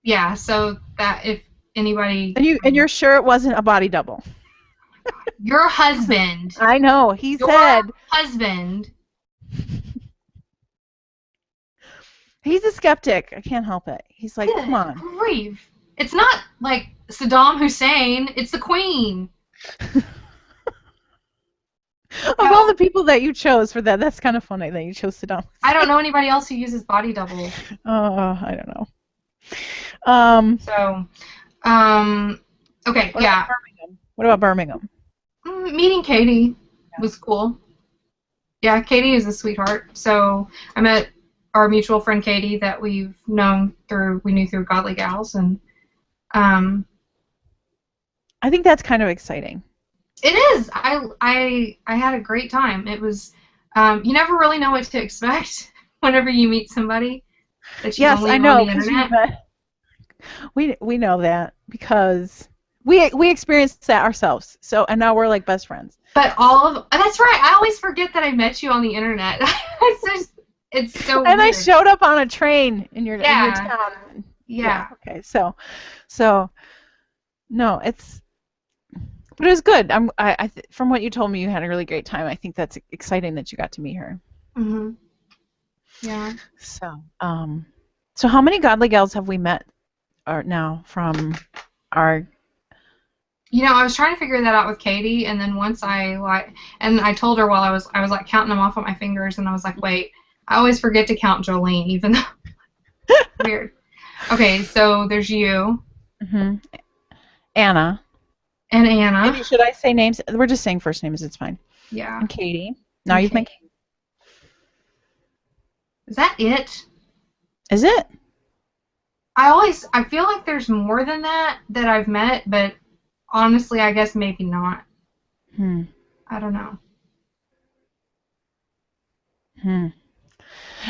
Yeah, so that if anybody... And you're sure it wasn't a body double? Your husband. I know, he said... husband. He's a skeptic. I can't help it. He's like, come on. Grief. It's not like Saddam Hussein. It's the Queen. Of all the people that you chose for that's kind of funny that you chose Saddam Hussein. I don't know anybody else who uses body double. I don't know. Okay, yeah. What about Birmingham? Meeting Katie was cool. Yeah, Katie is a sweetheart. So I met our mutual friend Katie that we knew through Godly Gals, and I think that's kind of exciting. It is. I had a great time. It was. You never really know what to expect whenever you meet somebody that you only know on the internet. We know that because we experienced that ourselves. So, and now we're like best friends. But that's right. I always forget that I met you on the internet. It's so and weird. I showed up on a train in your town. Yeah. Okay. So no, it's But it was good. From what you told me, you had a really great time. I think that's exciting that you got to meet her. Mhm. Yeah. So how many Godly Gals have we met now from our? I was trying to figure that out with Katie, and then once I told her while I was like counting them off on my fingers, and I was like, wait, I always forget to count Jolene, even though weird. Okay, so there's you. Mm-hmm. Anna. And Anna. Maybe should I say names? We're just saying first names. It's fine. Yeah. And Katie. Now you've met. Is that it? Is it? I feel like there's more than that I've met, but honestly, I guess maybe not. I don't know.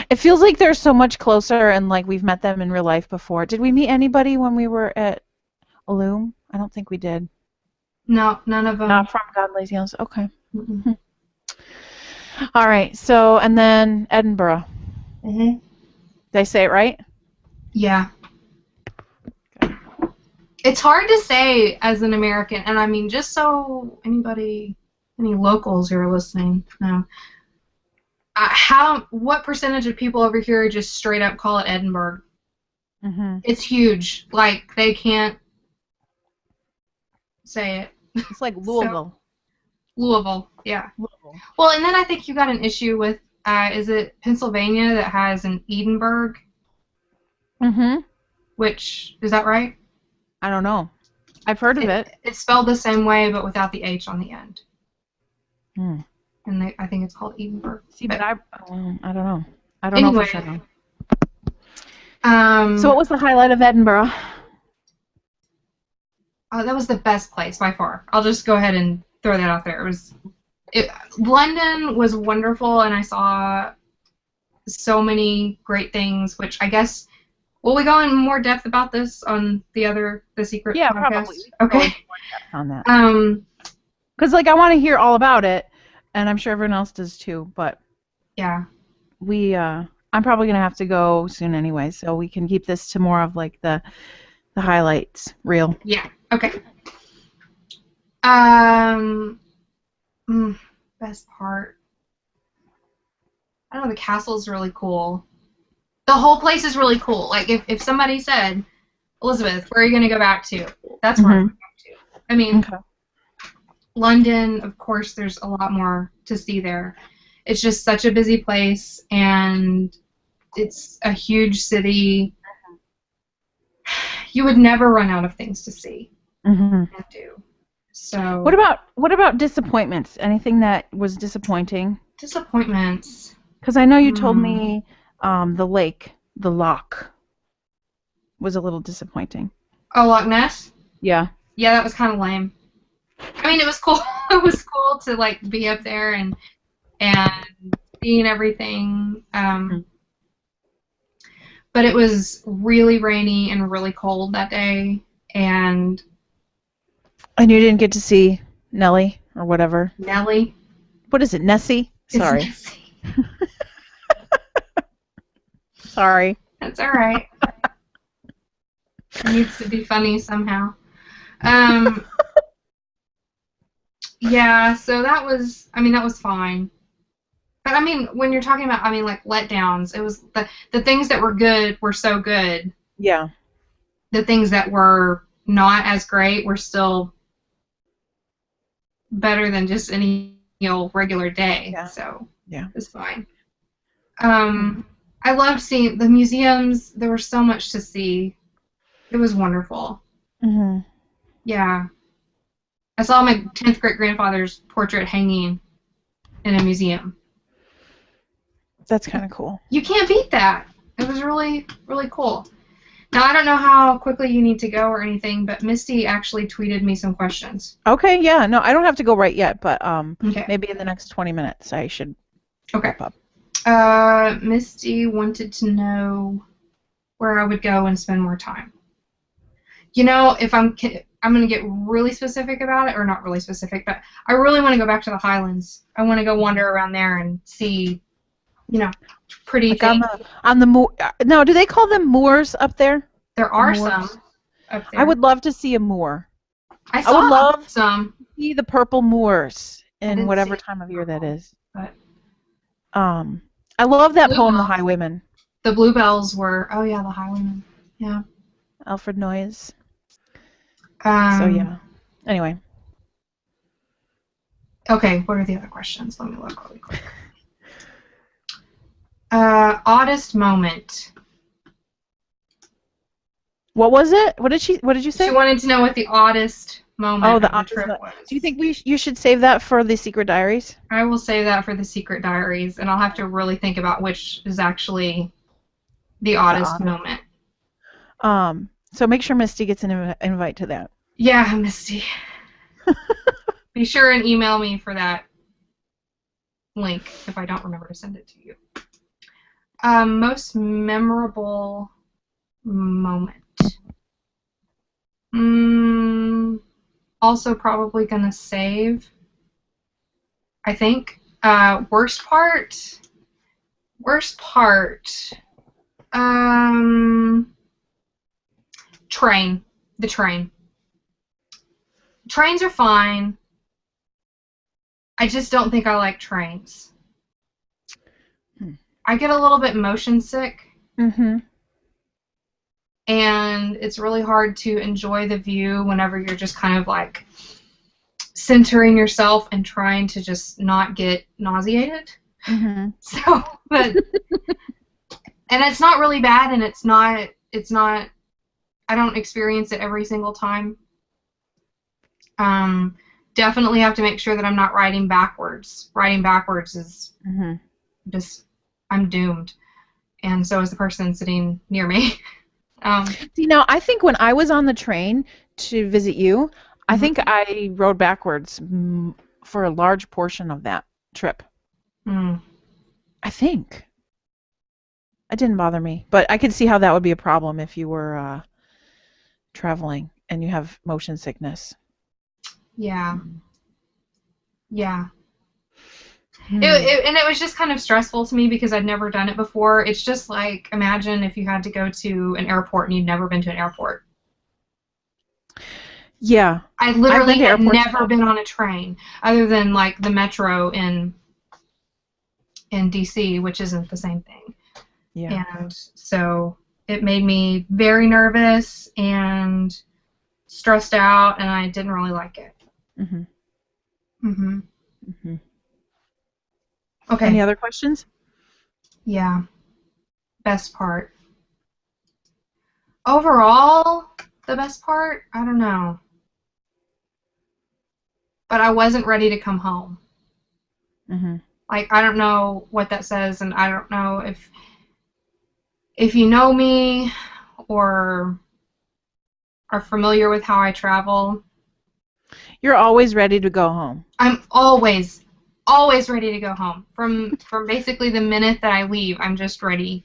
It feels like they're so much closer, and like we've met them in real life before. Did we meet anybody when we were at Illume? I don't think we did. No, none of them. Not from Godly Gals. Okay. All right. So, and then Edinburgh. Did I say it right? Yeah. Okay. It's hard to say as an American, and I mean, just so any locals who are listening know, what percentage of people over here just straight up call it Edinburgh? It's huge. Like, they can't say it. It's like Louisville. Louisville, yeah. Louisville. Well, and then I think you got an issue with, is it Pennsylvania that has an Edinburgh? Which, is that right? I don't know. I've heard of it. It's spelled the same way, but without the H on the end. And I think it's called Edinburgh. See, but I don't know. I don't know for sure. So what was the highlight of Edinburgh? That was the best place by far. I'll just go ahead and throw that out there. London was wonderful, and I saw so many great things, which I guess, will we go in more depth about this on the Secret podcast? Probably. Okay. More depth on that. Because I want to hear all about it, and I'm sure everyone else does too. But yeah, I'm probably gonna have to go soon anyway, so we can keep this to more of like the highlights reel. Yeah. Okay. Best part. I don't know. The castle's really cool. The whole place is really cool. Like if somebody said, Elizabeth, where are you going to go back to? That's where I'm going to. I mean, London, of course, there's a lot more to see there. It's just such a busy place, and it's a huge city. You would never run out of things to see and do. So. What about disappointments? Anything that was disappointing? Disappointments. Because I know you told me the lock was a little disappointing. Oh, Loch Ness? Yeah. Yeah, that was kind of lame. I mean, it was cool. It was cool to like be up there and seeing everything. But it was really rainy and really cold that day, and you didn't get to see Nellie or whatever. Nellie. What is it, Nessie? Sorry. It's Nessie. Sorry. That's all right. It needs to be funny somehow. Yeah, so that was fine. But I mean, when you're talking about, like letdowns, it was the things that were good were so good. Yeah. The things that were not as great were still better than just any regular day. Yeah. So yeah, it's fine. I loved seeing the museums. There was so much to see. It was wonderful. Yeah. I saw my 10th great grandfather's portrait hanging in a museum. That's kind of cool. You can't beat that. It was really, really cool. Now, I don't know how quickly you need to go or anything, but Misty actually tweeted me some questions. Okay, yeah. No, I don't have to go right yet, but okay. Maybe in the next 20 minutes I should wrap up. Misty wanted to know where I would go and spend more time. If I'm going to get really specific about it, or not really specific, but I really want to go back to the Highlands. I want to go wander around there and see, pretty like things. On the moor. No, do they call them moors up there? There are some up there. I would love to see a moor. I would love some. see the purple moors I in didn't see whatever it, time of year that is. but I love that poem, The bluebells. Highwayman. The bluebells were. Oh yeah, the highwaymen. Yeah. Alfred Noyes. So Um. yeah. Anyway. Okay. What are the other questions? Let me look really quick. Oddest moment. What was it? What did you She say? wanted to know what the oddest Oh, moment the of the oddest. trip Do you was. think you should save that for the Secret Diaries? I will save that for the secret diaries, and I'll have to really think about which is actually the The oddest oddest. moment. So make sure Misty gets an invite to that. Yeah, Misty. Be sure and email me for that link if I don't remember to send it to you. Most memorable moment. Also probably gonna save. I think. Worst part. Worst part. Train. The train. Trains are fine. I just don't think I like trains. I get a little bit motion sick. Mm-hmm. And it's really hard to enjoy the view whenever you're just kind of like centering yourself and trying to just not get nauseated. Mm-hmm. So, but and it's not really bad, and it's not I don't experience it every single time. Definitely have to make sure that I'm not riding backwards. Riding backwards is just, I'm doomed, and so is the person sitting near me. See, now I think when I was on the train to visit you, I think I rode backwards for a large portion of that trip. I think. It didn't bother me, but I could see how that would be a problem if you were traveling and you have motion sickness. Yeah. Yeah. And it was just kind of stressful to me because I'd never done it before. It's just like, imagine if you had to go to an airport and you'd never been to an airport. Yeah. I literally had never been on a train other than like the metro in DC, which isn't the same thing. Yeah. And so it made me very nervous and stressed out, and I didn't really like it. Okay. Any other questions? Yeah. Best part. Overall, the best part? I don't know. But I wasn't ready to come home. Like, I don't know what that says, and I don't know if you know me or are familiar with how I travel. You're always ready to go home. I'm always ready to go home. From basically the minute that I leave, I'm just ready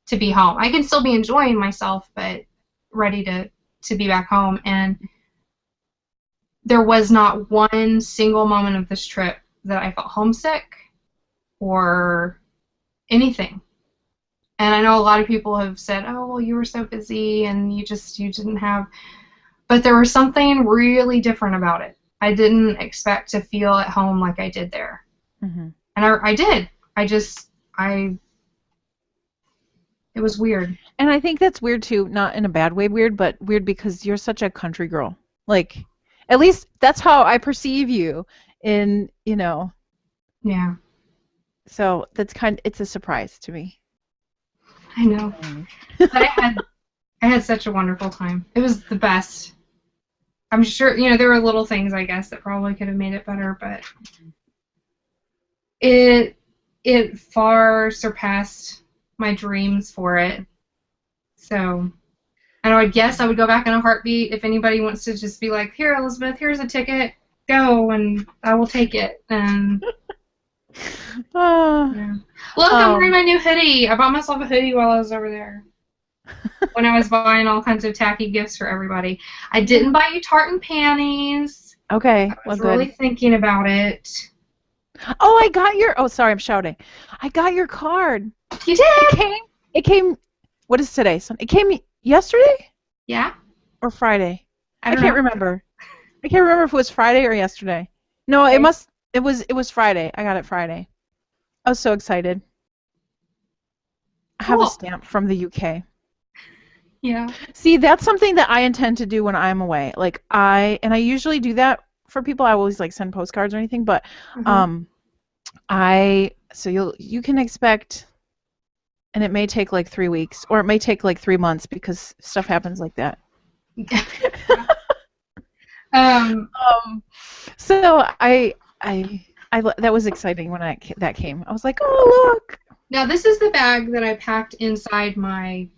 to be home. I can still be enjoying myself, but ready to be back home. And there was not one single moment of this trip that I felt homesick or anything. And I know a lot of people have said, oh, well, you were so busy and you didn't have... But there was something really different about it. I didn't expect to feel at home like I did there. And I did. It was weird. And I think that's weird too, not in a bad way weird, but weird because you're such a country girl. Like, at least that's how I perceive you in, Yeah. So it's a surprise to me. I know. But I had such a wonderful time. It was the best. I'm sure, there were little things, I guess, that probably could have made it better, but it far surpassed my dreams for it. So, and I guess I would go back in a heartbeat if anybody wants to just be like, here, Elizabeth, here's a ticket, go, and I will take it. And yeah. Look, I'm wearing my new hoodie. I bought myself a hoodie while I was over there. When I was buying all kinds of tacky gifts for everybody. I didn't buy you tartan panties. Okay. I was really thinking about it. Oh, I got your... Oh, sorry, I'm shouting. I got your card. You did? It came... What is today? It came yesterday? Yeah. Or Friday? I can't remember. I can't remember if it was Friday or yesterday. No, Okay. it was Friday. I got it Friday. I was so excited. I have a Cool. stamp from the UK. Yeah. See, that's something that I intend to do when I'm away. Like I usually do that for people. I always like send postcards or anything, but Uh-huh. um so you can expect, and it may take like 3 weeks or it may take like 3 months because stuff happens like that. Yeah. Um, Um, so that was exciting when that came. I was like, oh look. Now this is the bag that I packed inside my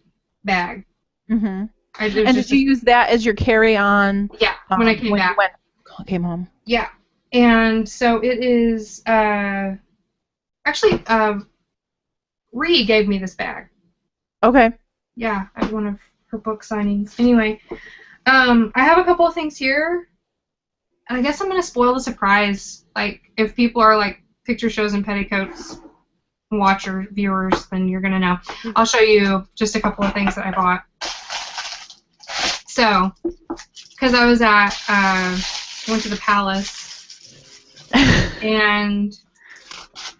bag. Mhm. It was And did just you use that as your carry-on yeah, when I came when you back. came home? Yeah. And so it is actually Ree gave me this bag. Okay. Yeah, at one of her book signings. Anyway, I have a couple of things here. And I guess I'm gonna spoil the surprise. Like if people are like picture shows and petticoats watcher viewers, then you're gonna know. I'll show you just a couple of things that I bought. So, because I was at went to the palace and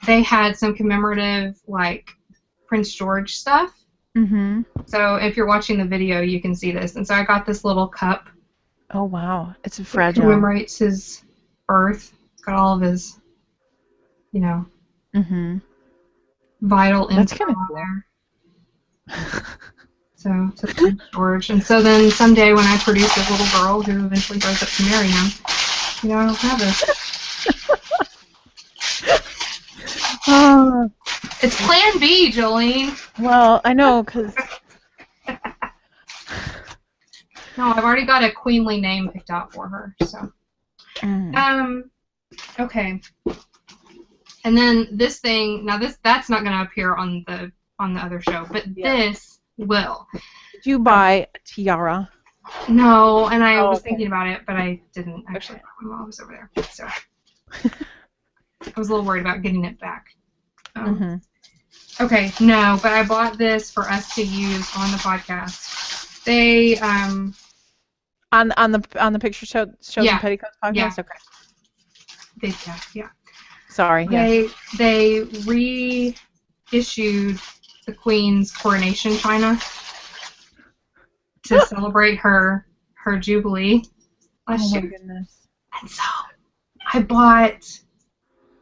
they had some commemorative like Prince George stuff. Mhm. So if you're watching the video, you can see this. And so I got this little cup Oh wow, it's that fragile. commemorates his birth. It's got all of his, you know, Mhm. vital That's info kind of on cool. there. So to Prince George. And so then someday when I produce this little girl who eventually grows up to marry him, you know, I'll have this. Uh, It's Plan B, Jolene. well, I know because No, I've already got a queenly name picked out for her. So, okay. And then this thing. Now that's not going to appear on the other show, but this will. did you buy a tiara? No, and I Oh, was okay. thinking about it, but I didn't actually while I was over there. So I was a little worried about getting it back. Mhm. Okay, no, but I bought this for us to use on the podcast. They On the picture shows yeah, and petticoats podcast. yeah. Okay. Yeah. Sorry. Yes. They reissued the Queen's coronation china to celebrate her jubilee last Oh my year. goodness. And so I bought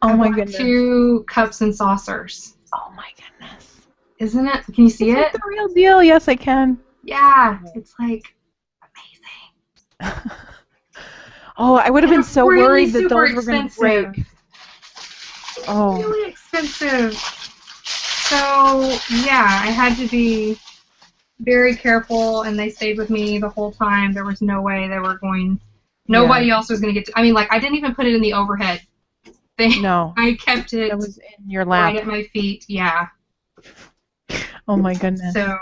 Oh my goodness. 2 cups and saucers. Oh my goodness. Isn't it? Can you see It's it? like the real deal. Yes, I can. Yeah, it's like amazing. Oh, I would have been so really worried that super those were going to break. Oh. Really expensive. So yeah, I had to be very careful, and they stayed with me the whole time. There was no way they were going. Nobody else was going to get to. I mean, like I didn't even put it in the overhead. No. I kept it That was in your lap. right at my feet. Yeah. Oh my goodness. So.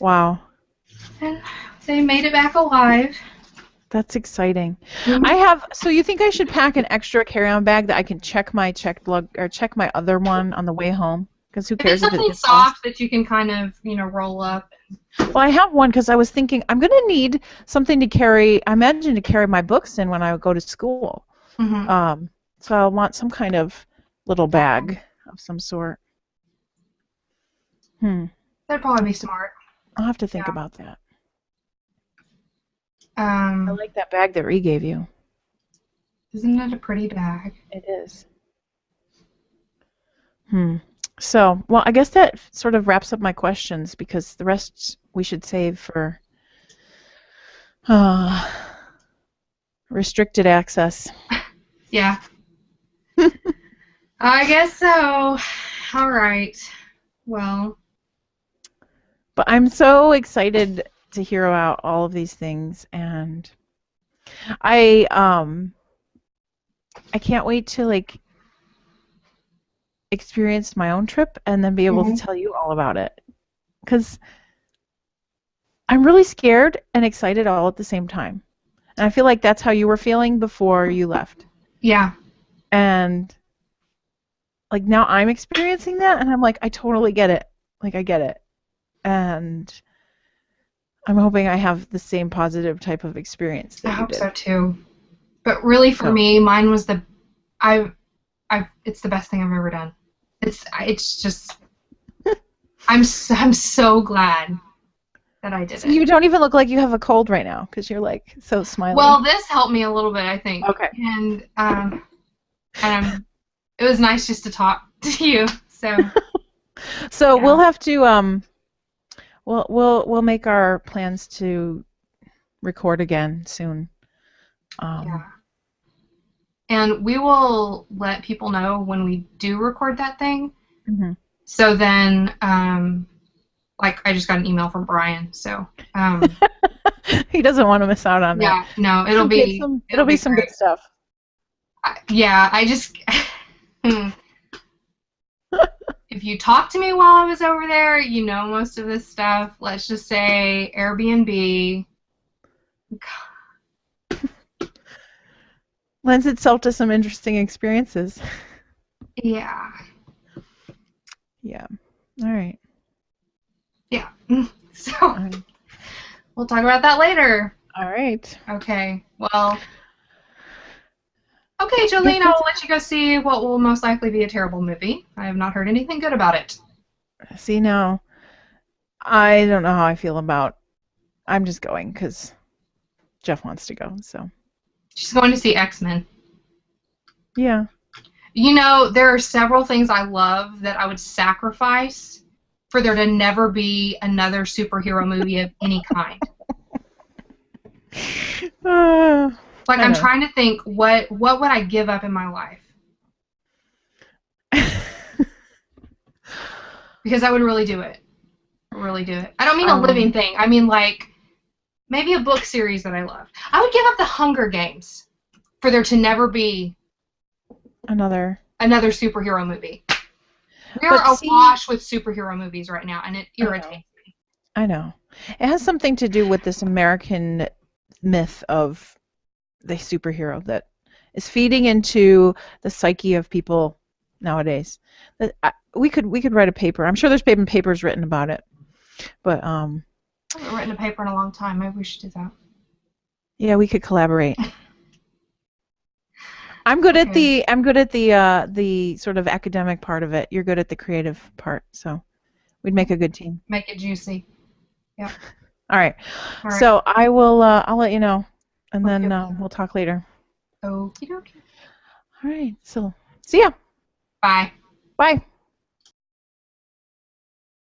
Wow. And they made it back alive. That's exciting. Mm-hmm. So you think I should pack an extra carry-on bag that I can check my checked lug or check my other one on the way home? Because who cares It's if it something gets soft lost? that you can kind of, roll up. Well, I have one because I was thinking I'm going to need something to carry. I imagine to carry my books in when I go to school. Mm-hmm. So I'll want some kind of little bag of some sort. That'd probably be smart. I'll have to think about that. I I like that bag that Ree gave you. Isn't it a pretty bag? It is. So, well, I guess that sort of wraps up my questions because the rest we should save for restricted access. Yeah. I guess so. All right. Well. But I'm so excited to hear about all of these things, and I can't wait to experience my own trip and then be able to tell you all about it. Because I'm really scared and excited all at the same time. And I feel like that's how you were feeling before you left. Yeah. And now I'm experiencing that, and I'm like, I totally get it. I get it. And I'm hoping I have the same positive type of experience that I you hope did. so too. But really, for So me, mine was it's the best thing I've ever done. It's just, I'm so glad that I did so it. you don't even look like you have a cold right now because you're like so Well, smiley. this helped me a little bit, I think, Okay. and it was nice just to talk to you. So So we'll yeah, have to we'll make our plans to record again soon. yeah, Um, and we will let people know when we do record that thing. mhm. So then, like I just got an email from Brian, so He doesn't want to miss out on that. yeah, no, It'll it'll be be some good great. stuff. Yeah, I just if you talked to me while I was over there, you know most of this stuff. Let's just say Airbnb. Lends itself to some interesting experiences. Yeah, Yeah. All right. yeah. So All right. we'll talk about that later. All right. Okay. Well, okay, Good Jolene, I to will let you go see what will most likely be a terrible movie. I have not heard anything good about it. see now. I don't know how I feel about. I'm just going because Jeff wants to go. So She's going to see X-Men. yeah. You know, there are several things I love that I would sacrifice for there to never be another superhero movie of any kind. Like I I'm know. trying to think what would I give up in my life? Because I would really do it. Really do it. I don't mean a living um, thing. I mean like maybe a book series that I love. I would give up the Hunger Games for there to never be another. another superhero movie. We But are see, awash with superhero movies right now, and it I know. irritates me. I know. It has something to do with this American myth of the superhero that is feeding into the psyche of people nowadays. We could write a paper. I'm sure there's been papers written about it. But I haven't written a paper in a long time. Maybe we should do that. yeah, we could collaborate. Okay. I'm good at the sort of academic part of it. You're good at the creative part, so we'd make a good team. Make it juicy. Yep. All right. All right. So I'll let you know, and Okay. then we'll talk later. Okie dokie. All right. So see ya. Bye. Bye.